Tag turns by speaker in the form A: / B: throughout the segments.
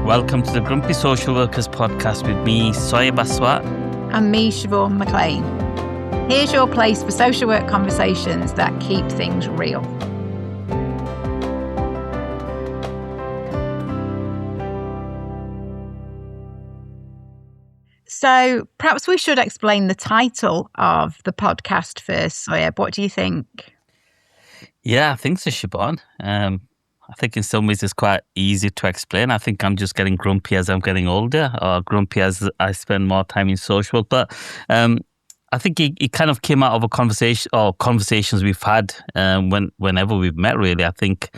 A: Welcome to the Grumpy Social Workers podcast with me, Soyeb
B: and me, Siobhan McLean. Here's your place for social work conversations that keep things real. So perhaps we should explain the title of the podcast first, Soyeb. What do you think?
A: Yeah, I think so, Siobhan. I think in some ways it's quite easy to explain. I think I'm just getting grumpy as I'm getting older, or grumpy as I spend more time in social work. But I think it kind of came out of a conversation or conversations we've had whenever we've met, really. I think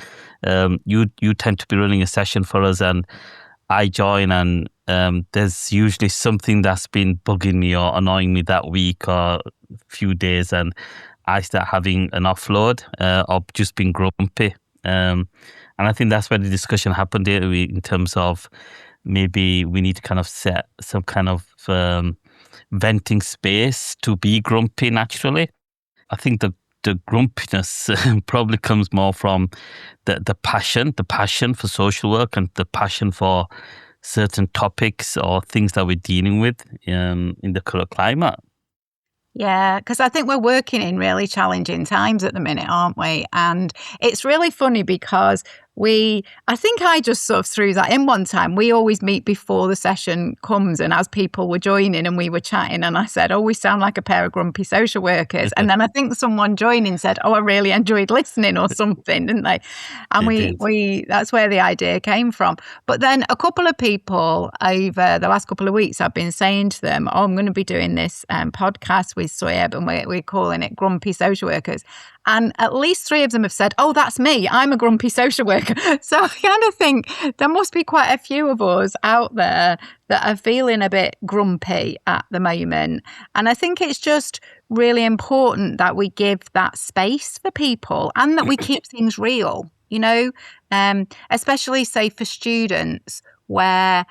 A: you tend to be running a session for us and I join, and there's usually something that's been bugging me or annoying me that week or few days, and I start having an offload or just being grumpy. And I think that's where the discussion happened here in terms of maybe we need to kind of set some kind of venting space to be grumpy naturally. I think the grumpiness probably comes more from the passion for social work and the passion for certain topics or things that we're dealing with in the current climate.
B: Yeah, because I think we're working in really challenging times at the minute, aren't we? And it's really funny because I think I just sort of threw that in one time. We always meet before the session comes, and as people were joining and we were chatting, and I said, we sound like a pair of grumpy social workers. And then I think someone joining said, I really enjoyed listening or something, didn't they? And we that's where the idea came from. But then a couple of people over the last couple of weeks, I've been saying to them, I'm going to be doing this podcast with Soyeb, and we're calling it Grumpy Social Workers. And at least 3 of them have said, that's me. I'm a grumpy social worker. So I kind of think there must be quite a few of us out there that are feeling a bit grumpy at the moment. And I think it's just really important that we give that space for people and that we keep things real, especially, say, for students where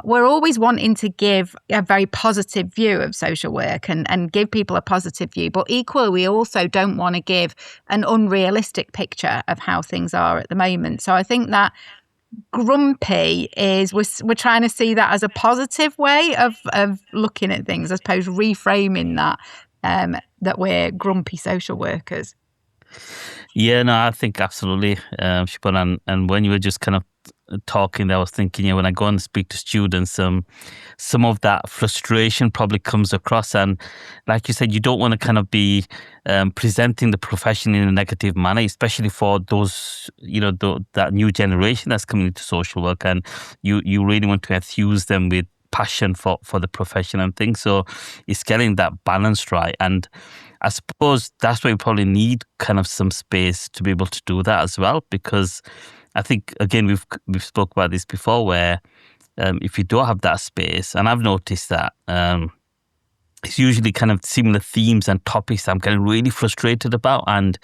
B: we're always wanting to give a very positive view of social work and give people a positive view. But equally, we also don't want to give an unrealistic picture of how things are at the moment. So I think that grumpy is, we're trying to see that as a positive way of looking at things, I suppose, reframing that we're grumpy social workers.
A: Yeah, no, I think absolutely, Siobhan. And when you were just kind of talking, I was thinking, when I go and speak to students, some of that frustration probably comes across. And like you said, you don't want to kind of be presenting the profession in a negative manner, especially for those, that new generation that's coming into social work. And you really want to enthuse them with passion for the profession and things. So it's getting that balance right. And I suppose that's why we probably need kind of some space to be able to do that as well, because I think, again, we've spoke about this before, where if you don't have that space, and I've noticed that it's usually kind of similar themes and topics I'm getting really frustrated about. And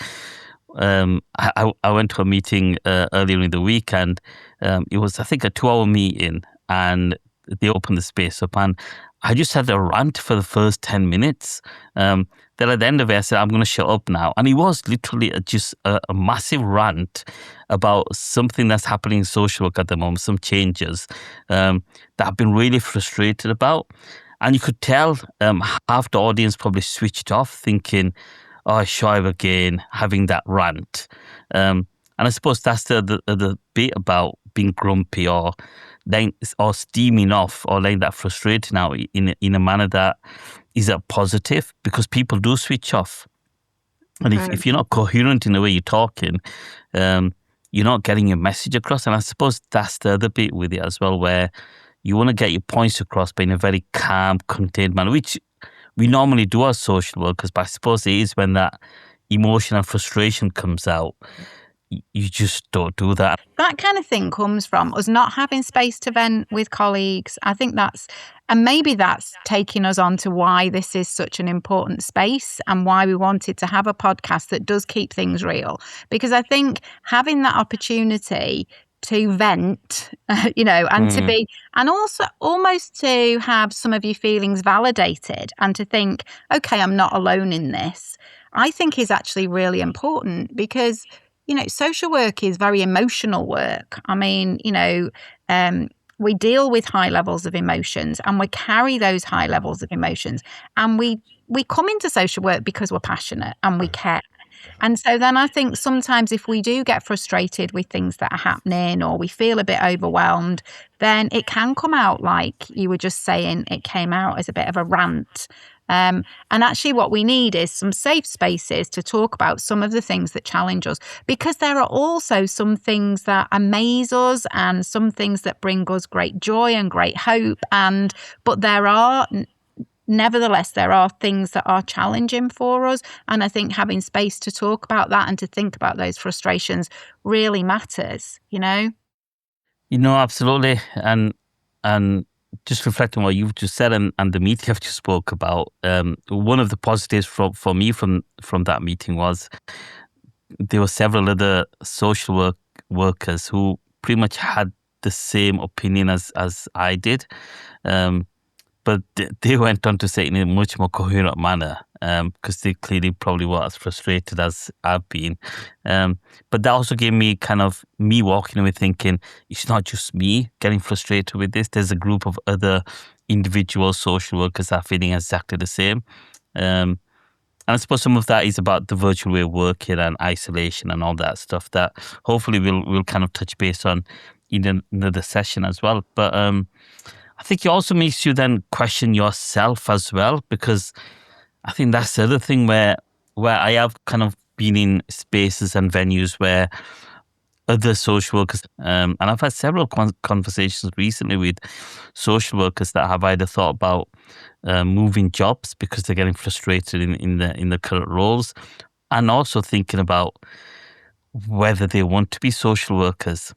A: I went to a meeting earlier in the week, and it was, I think, a 2-hour meeting, and they opened the space up, and I just had a rant for the first 10 minutes. Then at the end of it, I said, I'm going to shut up now. And it was literally just a massive rant about something that's happening in social work at the moment, some changes that I've been really frustrated about. And you could tell half the audience probably switched off thinking, Shoaib again, having that rant. And I suppose that's the bit about being grumpy or steaming off or letting that frustrating out in a manner that is a positive, because people do switch off. And if you're not coherent in the way you're talking, you're not getting your message across. And I suppose that's the other bit with it as well, where you want to get your points across, but in a very calm, contained manner, which we normally do as social workers. But I suppose it is when that emotion and frustration comes out, you just don't do that.
B: That kind of thing comes from us not having space to vent with colleagues. I think maybe that's taking us on to why this is such an important space and why we wanted to have a podcast that does keep things real. Because I think having that opportunity to vent, to be, and also almost to have some of your feelings validated and to think, okay, I'm not alone in this, I think is actually really important, because social work is very emotional work. I mean, we deal with high levels of emotions, and we carry those high levels of emotions, and we come into social work because we're passionate and we care. And so then I think sometimes if we do get frustrated with things that are happening, or we feel a bit overwhelmed, then it can come out, like you were just saying, it came out as a bit of a rant. And actually what we need is some safe spaces to talk about some of the things that challenge us, because there are also some things that amaze us and some things that bring us great joy and great hope. But nevertheless, there are things that are challenging for us. And I think having space to talk about that and to think about those frustrations really matters, you know?
A: Absolutely. And just reflecting what you've just said and the meeting I've just spoke about, one of the positives for me from that meeting was there were several other social workers who pretty much had the same opinion as I did. But they went on to say it in a much more coherent manner, because they clearly probably were as frustrated as I've been. But that also gave me me walking away thinking, it's not just me getting frustrated with this. There's a group of other individual social workers that are feeling exactly the same. And I suppose some of that is about the virtual way of working and isolation and all that stuff that hopefully we'll kind of touch base on in another session as well. But I think it also makes you then question yourself as well, because I think that's the other thing where I have kind of been in spaces and venues where other social workers, and I've had several conversations recently with social workers that have either thought about moving jobs because they're getting frustrated in the current roles, and also thinking about whether they want to be social workers.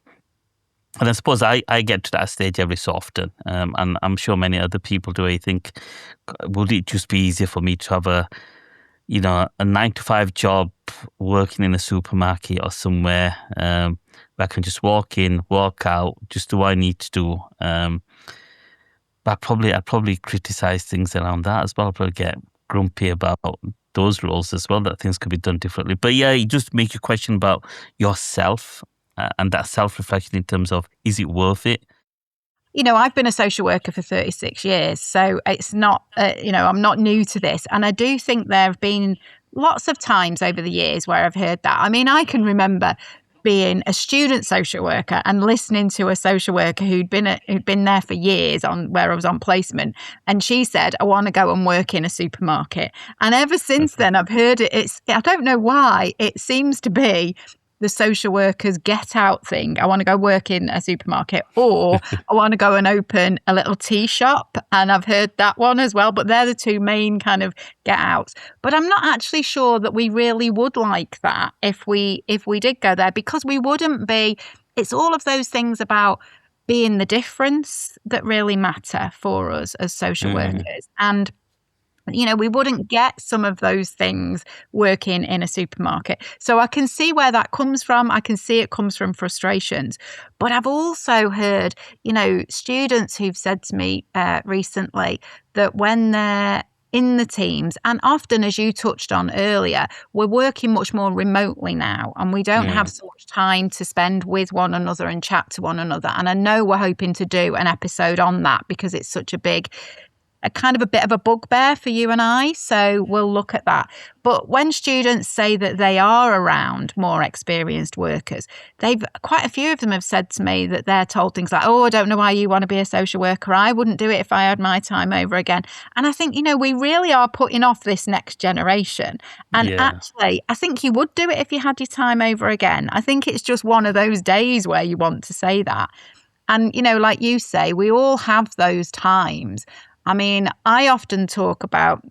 A: And I suppose I get to that stage every so often, and I'm sure many other people do. I think, would it just be easier for me to have a 9-to-5 job working in a supermarket or somewhere where I can just walk in, walk out, just do what I need to do. But I'd probably criticize things around that as well. I'd probably get grumpy about those roles as well, that things could be done differently. But yeah, it just makes you question about yourself. And that self-reflection in terms of, is it worth it?
B: I've been a social worker for 36 years, so it's not, I'm not new to this. And I do think there have been lots of times over the years where I've heard that. I mean, I can remember being a student social worker and listening to a social worker who'd been there for years where I was on placement, and she said, I want to go and work in a supermarket. And ever since then, I've heard it. I don't know why, it seems to be the social workers get out thing. I want to go work in a supermarket, or I want to go and open a little tea shop. And I've heard that one as well, but they're the two main kind of get outs. But I'm not actually sure that we really would like that if we did go there, because we wouldn't be. It's all of those things about being the difference that really matter for us as social workers. And we wouldn't get some of those things working in a supermarket. So I can see where that comes from. I can see it comes from frustrations. But I've also heard, students who've said to me recently that when they're in the teams, and often, as you touched on earlier, we're working much more remotely now, and we don't have so much time to spend with one another and chat to one another. And I know we're hoping to do an episode on that because it's such a bit of a bugbear for you and I, so we'll look at that. But when students say that they are around more experienced workers, quite a few of them have said to me that they're told things like, oh, I don't know why you want to be a social worker. I wouldn't do it if I had my time over again. And I think, we really are putting off this next generation. And actually, I think you would do it if you had your time over again. I think it's just one of those days where you want to say that. And, like you say, we all have those times. I mean, I often talk about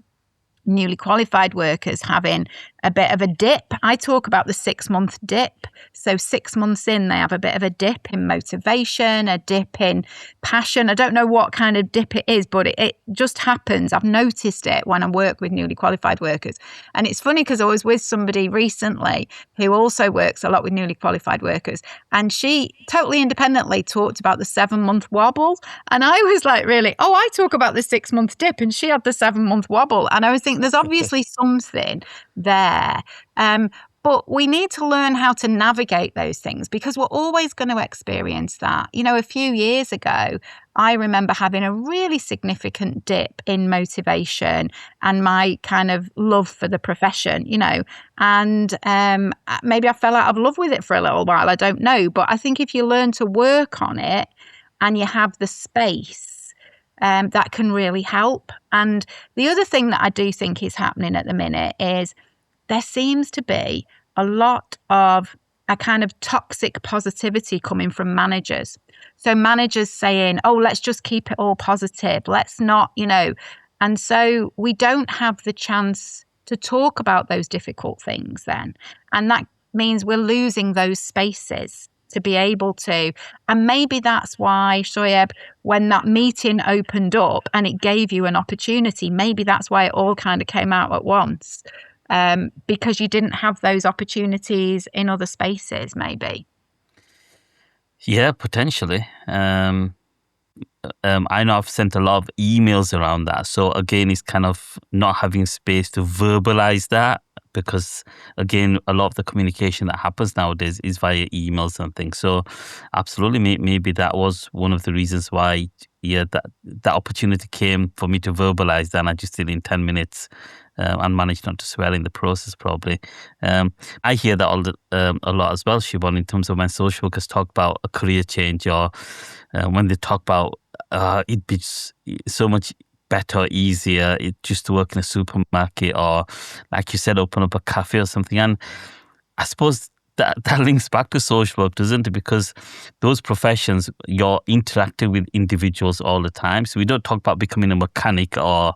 B: newly qualified workers having a bit of a dip. I talk about the 6-month dip. So 6 months in, they have a bit of a dip in motivation, a dip in passion. I don't know what kind of dip it is, but it just happens. I've noticed it when I work with newly qualified workers. And it's funny because I was with somebody recently who also works a lot with newly qualified workers. And she totally independently talked about the 7-month wobble. And I was like, really? Oh, I talk about the 6-month dip, and she had the 7-month wobble. And I was thinking there's obviously something there. But we need to learn how to navigate those things because we're always going to experience that. You know, a few years ago, I remember having a really significant dip in motivation and my kind of love for the profession, you know, and maybe I fell out of love with it for a little while. I don't know. But I think if you learn to work on it and you have the space, that can really help. And the other thing that I do think is happening at the minute is there seems to be a lot of a kind of toxic positivity coming from managers. So managers saying, oh, let's just keep it all positive. Let's not, you know. And so we don't have the chance to talk about those difficult things then. And that means we're losing those spaces to be able to. And maybe that's why, Soyeb, when that meeting opened up and it gave you an opportunity, maybe that's why it all kind of came out at once. Because you didn't have those opportunities in other spaces, maybe.
A: Yeah, potentially. I know I've sent a lot of emails around that. So again, it's kind of not having space to verbalize that because, again, a lot of the communication that happens nowadays is via emails and things. So absolutely, maybe that was one of the reasons why, that opportunity came for me to verbalize that. And I just did it in 10 minutes and managed not to swear in the process, probably. I hear that a lot as well, Siobhan, in terms of when social workers talk about a career change or when they talk about it'd be so much better, easier, just to work in a supermarket or, like you said, open up a cafe or something. And I suppose that links back to social work, doesn't it? Because those professions, you're interacting with individuals all the time. So we don't talk about becoming a mechanic or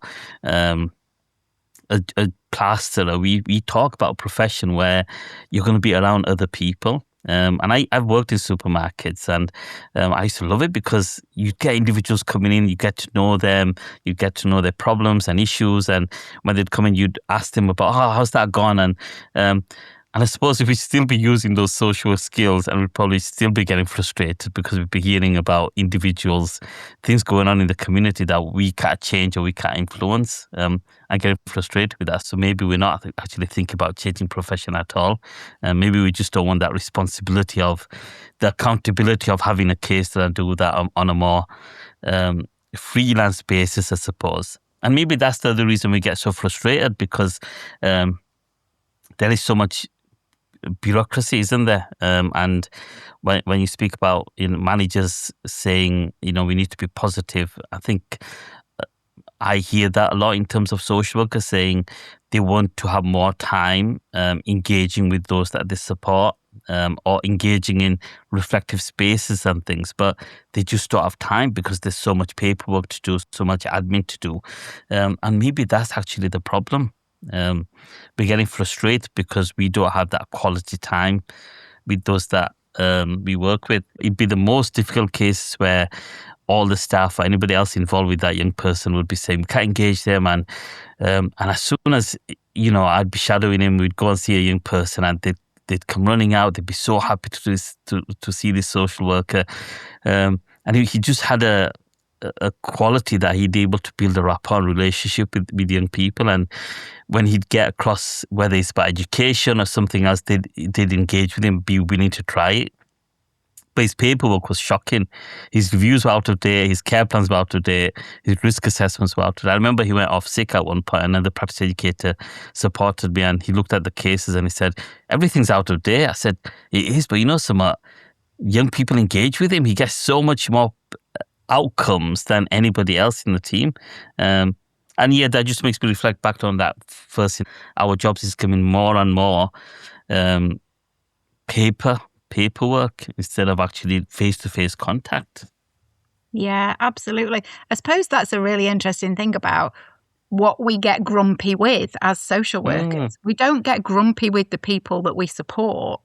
A: a plasterer. We talk about a profession where you're going to be around other people. And I've worked in supermarkets and I used to love it because you get individuals coming in, you get to know them, you get to know their problems and issues. And when they'd come in, you'd ask them about, how's that gone? And I suppose if we'd still be using those social skills and we'd probably still be getting frustrated because we'd be hearing about individuals, things going on in the community that we can't change or we can't influence, and getting frustrated with that. So maybe we're not actually thinking about changing profession at all. Maybe we just don't want that responsibility of the accountability of having a case that I do that on a more freelance basis, I suppose. And maybe that's the other reason we get so frustrated because there is so much bureaucracy, isn't there? And when you speak about managers saying, we need to be positive, I think I hear that a lot in terms of social workers saying they want to have more time engaging with those that they support or engaging in reflective spaces and things, but they just don't have time because there's so much paperwork to do, so much admin to do. And maybe that's actually the problem. We're getting frustrated because we don't have that quality time with those that we work with. It'd be the most difficult case where all the staff or anybody else involved with that young person would be saying, we can't engage them. And as soon as, I'd be shadowing him, we'd go and see a young person and they'd come running out. They'd be so happy to see this social worker. And he just had a quality that he'd be able to build a rapport relationship with young people. And when he'd get across, whether it's about education or something else, they'd engage with him, be willing to try it. But his paperwork was shocking. His reviews were out of date, his care plans were out of date, his risk assessments were out of date. I remember he went off sick at one point and then the practice educator supported me and he looked at the cases and he said, everything's out of date. I said, it is, but some young people engage with him. He gets so much more outcomes than anybody else in the team. And that just makes me reflect back on that first thing. Our jobs is becoming more and more paperwork instead of actually face-to-face contact.
B: Yeah, absolutely. I suppose that's a really interesting thing about what we get grumpy with as social workers. We don't get grumpy with the people that we support.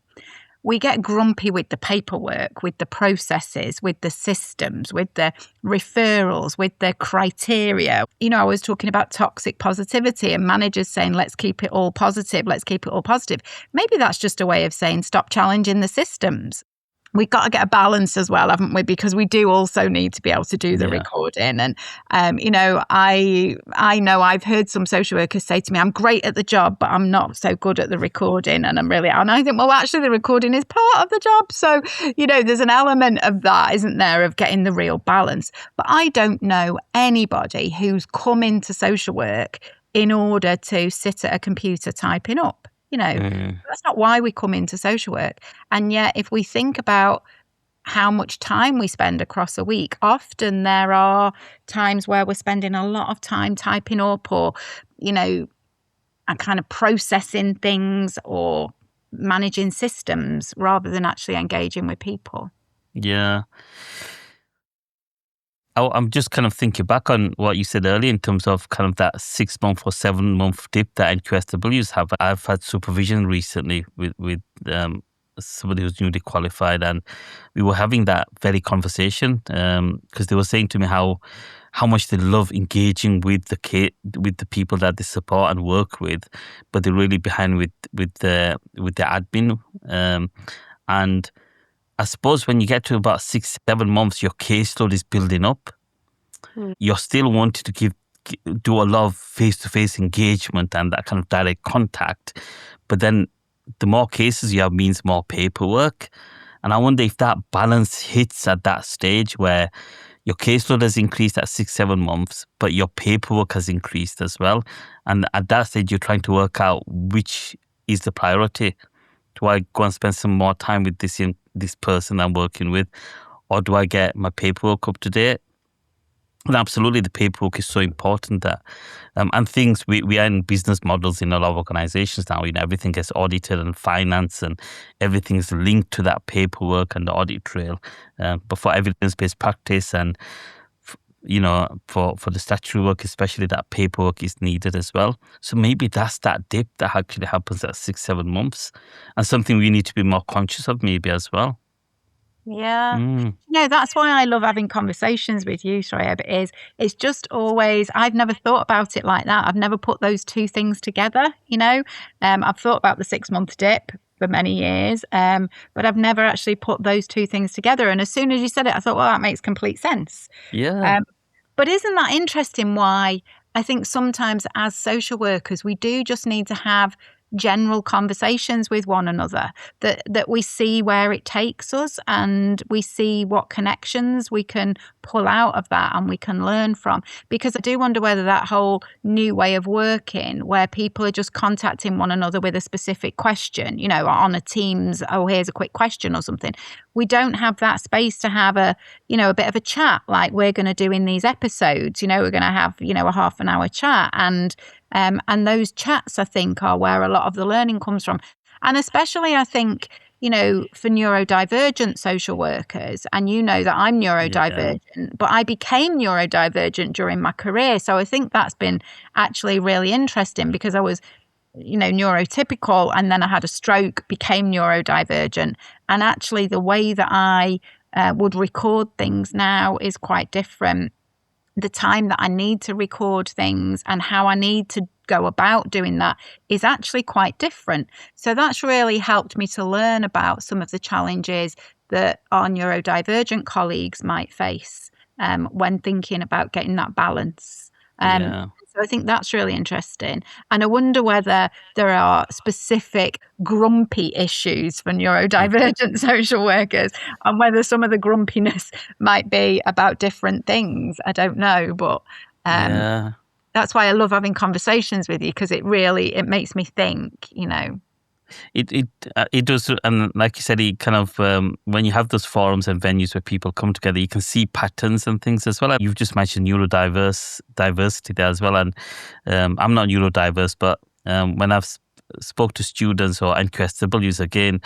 B: We get grumpy with the paperwork, with the processes, with the systems, with the referrals, with the criteria. I was talking about toxic positivity and managers saying, let's keep it all positive, let's keep it all positive. Maybe that's just a way of saying, stop challenging the systems. we've got to get a balance as well, haven't we? Because we do also need to be able to do the
A: Yeah.
B: recording. And, I know I've heard some social workers say to me, I'm great at the job, but I'm not so good at the recording. And I think, well, actually, the recording is part of the job. So, there's an element of that, isn't there, of getting the real balance. But I don't know anybody who's come into social work in order to sit at a computer typing up. That's not why we come into social work. And yet, if we think about how much time we spend across a week, often there are times where we're spending a lot of time typing up or, and kind of processing things or managing systems rather than actually engaging with people.
A: Yeah. I'm just kind of thinking back on what you said earlier in terms of kind of that 6-month or 7-month dip that NQSWs have. I've had supervision recently with somebody who's newly qualified, and we were having that very conversation because they were saying to me how much they love engaging with the people that they support and work with, but they're really behind with the admin. And I suppose when you get to about 6-7 months, your caseload is building up. You're still wanting to do a lot of face-to-face engagement and that kind of direct contact. But then the more cases you have means more paperwork. And I wonder if that balance hits at that stage where your caseload has increased at 6-7 months, but your paperwork has increased as well. And at that stage, you're trying to work out which is the priority. Do I go and spend some more time with this person I'm working with, or do I get my paperwork up to date? And absolutely, the paperwork is so important that, and things we are in business models in a lot of organizations now. Everything gets audited and finance, and everything is linked to that paperwork and the audit trail. But for evidence-based practice and for the statutory work, especially, that paperwork is needed as well. So maybe that's that dip that actually happens at 6-7 months, and something we need to be more conscious of maybe as well.
B: Yeah. That's why I love having conversations with you, Soyeb, it's just always, I've never thought about it like that. I've never put those two things together, I've thought about the 6-month dip for many years, but I've never actually put those two things together. And as soon as you said it, I thought, well, that makes complete sense.
A: Yeah.
B: But isn't that interesting why I think sometimes as social workers, we do just need to have general conversations with one another, that we see where it takes us and we see what connections we can pull out of that and we can learn from. Because I do wonder whether that whole new way of working where people are just contacting one another with a specific question, on a Teams, oh, here's a quick question or something. We don't have that space to have a bit of a chat like we're going to do in these episodes. We're going to have, a half an hour chat, and those chats, I think, are where a lot of the learning comes from. And especially, I think, for neurodivergent social workers, and that I'm neurodivergent, but I became neurodivergent during my career. So I think that's been actually really interesting because I was, neurotypical, and then I had a stroke, became neurodivergent. And actually the way that I would record things now is quite different. The time that I need to record things and how I need to go about doing that is actually quite different. So that's really helped me to learn about some of the challenges that our neurodivergent colleagues might face when thinking about getting that balance. So I think that's really interesting. And I wonder whether there are specific grumpy issues for neurodivergent social workers and whether some of the grumpiness might be about different things. I don't know, but that's why I love having conversations with you, because it makes me think,
A: It does, and like you said, it kind of when you have those forums and venues where people come together, you can see patterns and things as well. You've just mentioned diversity there as well, and I'm not neurodiverse, but when I've spoke to students or NQSWs again,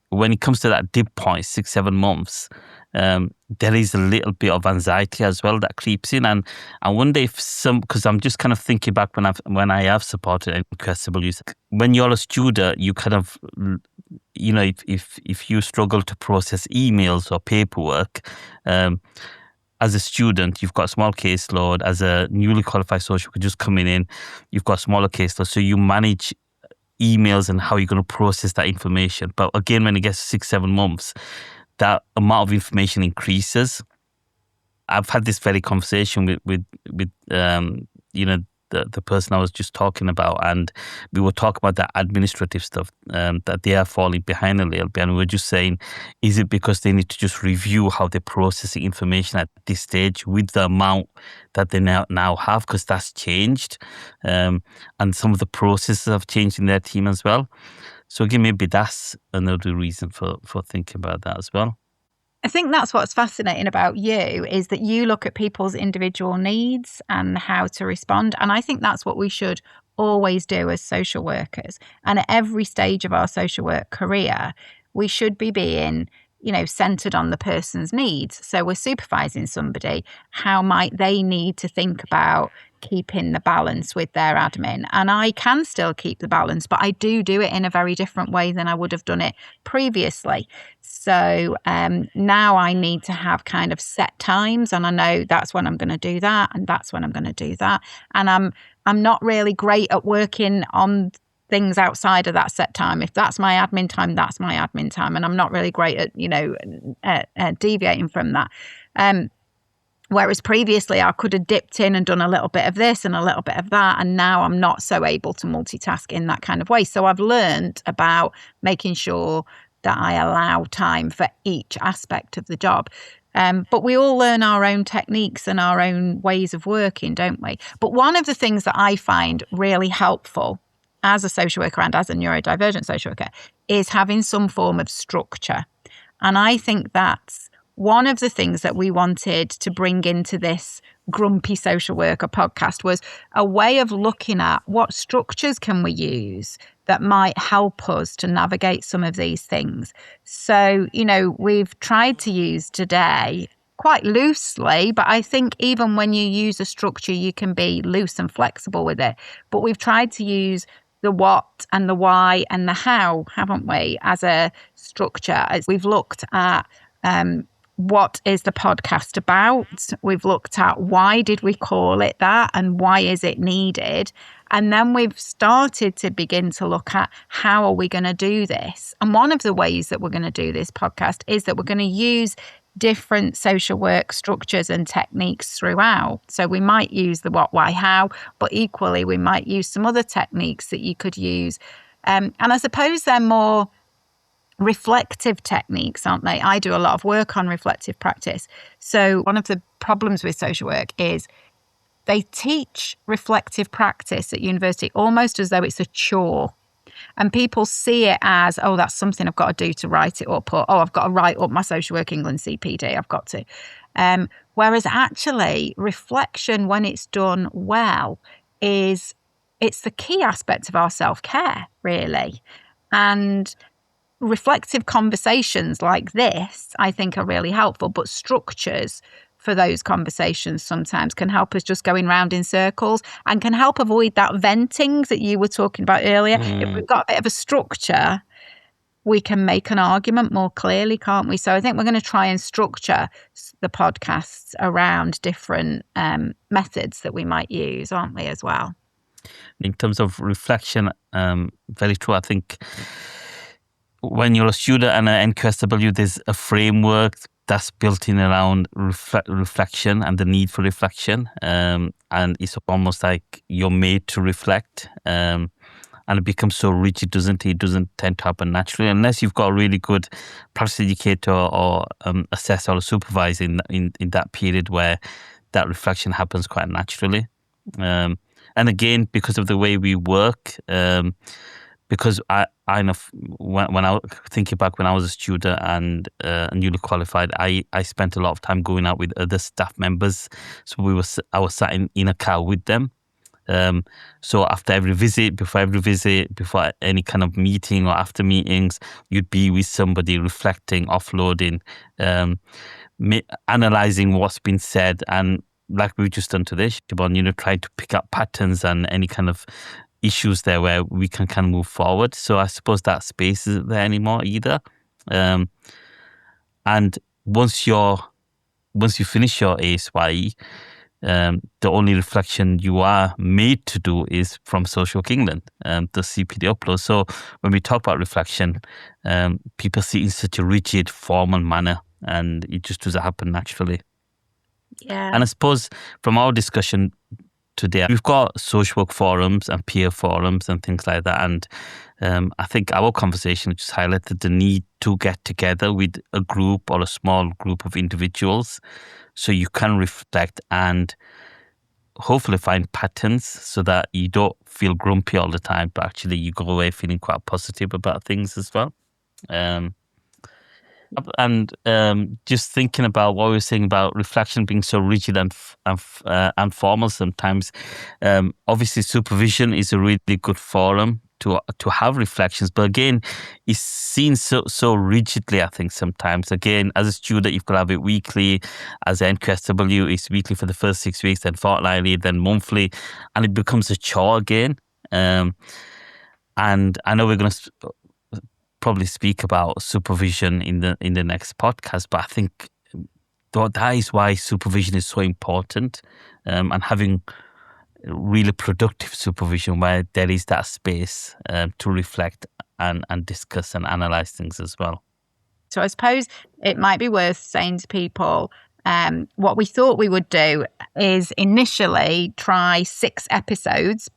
A: when it comes to that dip point, 6-7 months, there is a little bit of anxiety as well that creeps in, and I wonder if because I'm just kind of thinking back when I have supported NQSWs, when you're a student, you kind of, if you struggle to process emails or paperwork, as a student, you've got a small caseload. As a newly qualified social worker just coming in, you've got a smaller caseload, so you manage emails and how you're going to process that information. But again, when it gets to 6-7 months, that amount of information increases. I've had this very conversation with the person I was just talking about, and we were talking about that administrative stuff, that they are falling behind a little bit, and we were just saying, is it because they need to just review how they're processing information at this stage with the amount that they now have, because that's changed, and some of the processes have changed in their team as well. So again, maybe that's another reason for thinking about that as well.
B: I think that's what's fascinating about you, is that you look at people's individual needs and how to respond. And I think that's what we should always do as social workers. And at every stage of our social work career, we should be being, centered on the person's needs. So we're supervising somebody. How might they need to think about keeping the balance with their admin? And I can still keep the balance, but I do it in a very different way than I would have done it previously. So now I need to have kind of set times, and I know that's when I'm going to do that, and that's when I'm going to do that. And I'm not really great at working on things outside of that set time. If that's my admin time, that's my admin time, and I'm not really great at deviating from that. Whereas previously I could have dipped in and done a little bit of this and a little bit of that, and now I'm not so able to multitask in that kind of way. So I've learned about making sure that I allow time for each aspect of the job. But we all learn our own techniques and our own ways of working, don't we? But one of the things that I find really helpful as a social worker and as a neurodivergent social worker is having some form of structure. And I think that's one of the things that we wanted to bring into this Grumpy Social Worker podcast, was a way of looking at what structures can we use that might help us to navigate some of these things. So, we've tried to use today quite loosely, but I think even when you use a structure, you can be loose and flexible with it. But we've tried to use the what and the why and the how, haven't we, as a structure? As we've looked at what is the podcast about? We've looked at why did we call it that and why is it needed? And then we've started to begin to look at how are we going to do this? And one of the ways that we're going to do this podcast is that we're going to use different social work structures and techniques throughout. So we might use the what, why, how, but equally we might use some other techniques that you could use. And I suppose they're more reflective techniques, aren't they? I do a lot of work on reflective practice. So one of the problems with social work is they teach reflective practice at university almost as though it's a chore. And people see it as, oh, that's something I've got to do to write it up, or, oh, I've got to write up my Social Work England CPD, I've got to. Whereas actually reflection, when it's done well, it's the key aspect of our self-care, really. And reflective conversations like this, I think, are really helpful, but structures for those conversations sometimes can help us just going round in circles and can help avoid that venting that you were talking about earlier. If we've got a bit of a structure, we can make an argument more clearly, can't we? So I think we're going to try and structure the podcasts around different methods that we might use, aren't we, as well?
A: In terms of reflection, very true. I think when you're a student and an NQSW, there's a framework that's built in around reflection and the need for reflection. And it's almost like you're made to reflect. And it becomes so rigid, doesn't it? It doesn't tend to happen naturally unless you've got a really good practice educator or assessor or supervisor in that period where that reflection happens quite naturally. And again, because of the way we work, because I know when I thinking back when I was a student and newly qualified, I spent a lot of time going out with other staff members. So I was sat in a car with them. So after every visit, before any kind of meeting or after meetings, you'd be with somebody reflecting, offloading, analysing what's been said, and like we've just done today, Siobhan, trying to pick up patterns and any kind of issues there where we can kind of move forward. So I suppose that space isn't there anymore either. And once you finish your ASYE, the only reflection you are made to do is from Social Work England, the CPD upload. So when we talk about reflection, people see it in such a rigid, formal manner, and it just doesn't happen naturally.
B: Yeah.
A: And I suppose from our discussion today, we've got social work forums and peer forums and things like that. And I think our conversation just highlighted the need to get together with a group or a small group of individuals so you can reflect and hopefully find patterns so that you don't feel grumpy all the time, but actually you go away feeling quite positive about things as well. And just thinking about what we were saying about reflection being so rigid and formal sometimes, obviously supervision is a really good forum to have reflections, but again, it's seen so rigidly. I think sometimes, again, as a student, you've got to have it weekly. As an NQSW, it's weekly for the first 6 weeks, then fortnightly, then monthly, and it becomes a chore again. And I know we're going to probably speak about supervision in the next podcast, but I think that is why supervision is so important, and having really productive supervision where there is that space to reflect and discuss and analyze things as well.
B: So I suppose it might be worth saying to people, what we thought we would do is initially try 6 episodes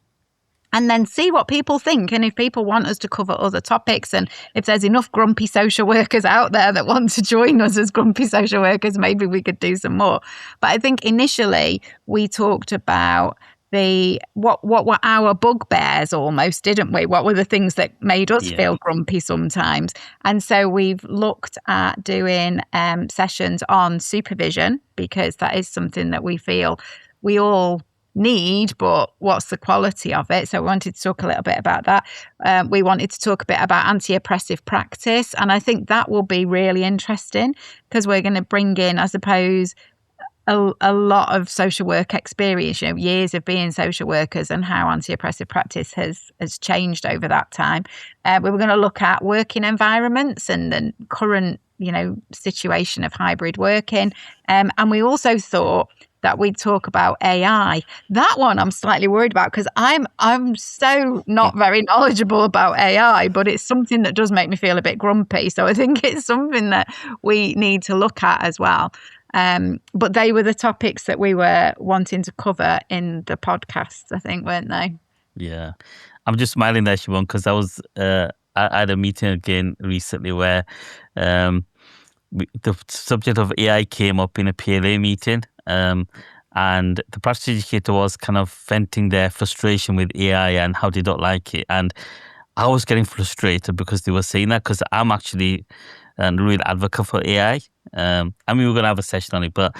B: and then see what people think. And if people want us to cover other topics, and if there's enough grumpy social workers out there that want to join us as grumpy social workers, maybe we could do some more. But I think initially we talked about what were our bugbears almost, didn't we? What were the things that made us feel grumpy sometimes? And so we've looked at doing sessions on supervision, because that is something that we feel we all need, but what's the quality of it? So we wanted to talk a little bit about that. We wanted to talk a bit about anti-oppressive practice, and I think that will be really interesting because we're going to bring in, I suppose, a lot of social work experience, years of being social workers, and how anti-oppressive practice has changed over that time. We were going to look at working environments and the current, situation of hybrid working. And we also thought that we'd talk about AI. That one I'm slightly worried about because I'm so not very knowledgeable about AI, but it's something that does make me feel a bit grumpy. So I think it's something that we need to look at as well. But they were the topics that we were wanting to cover in the podcast, I think, weren't they?
A: Yeah. I'm just smiling there, Siobhan, because I had a meeting again recently where the subject of AI came up in a PLA meeting, and the practice educator was kind of venting their frustration with AI and how they don't like it. And I was getting frustrated because they were saying that, because I'm actually a real advocate for AI. We were going to have a session on it, but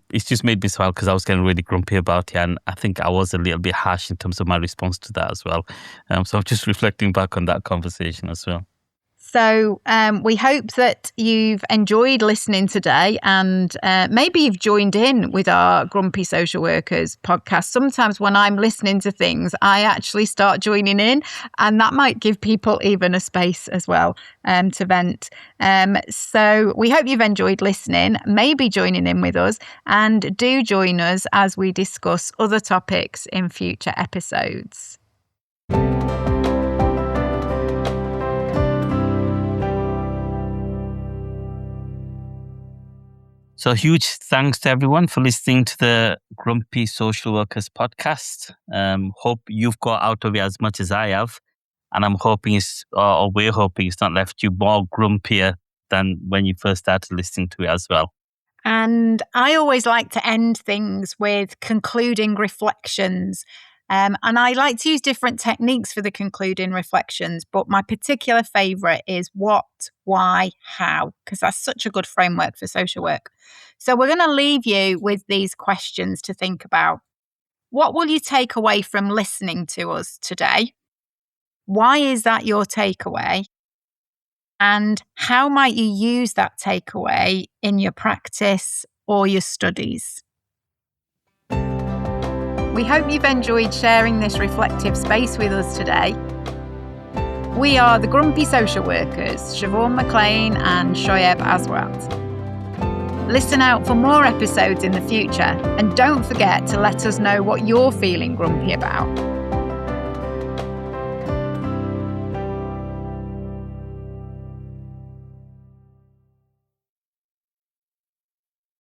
A: it's just made me smile because I was getting really grumpy about it, and I think I was a little bit harsh in terms of my response to that as well. So I'm just reflecting back on that conversation as well.
B: So we hope that you've enjoyed listening today, and maybe you've joined in with our Grumpy Social Workers podcast. Sometimes when I'm listening to things, I actually start joining in, and that might give people even a space as well to vent. So we hope you've enjoyed listening, maybe joining in with us, and do join us as we discuss other topics in future episodes.
A: So huge thanks to everyone for listening to the Grumpy Social Workers podcast. Hope you've got out of it as much as I have. And I'm hoping we're hoping it's not left you more grumpier than when you first started listening to it as well.
B: And I always like to end things with concluding reflections. And I like to use different techniques for the concluding reflections, but my particular favourite is what, why, how, because that's such a good framework for social work. So we're going to leave you with these questions to think about. What will you take away from listening to us today? Why is that your takeaway? And how might you use that takeaway in your practice or your studies? We hope you've enjoyed sharing this reflective space with us today. We are the Grumpy Social Workers, Siobhan McLean and Soyeb Aswat. Listen out for more episodes in the future, and don't forget to let us know what you're feeling grumpy about.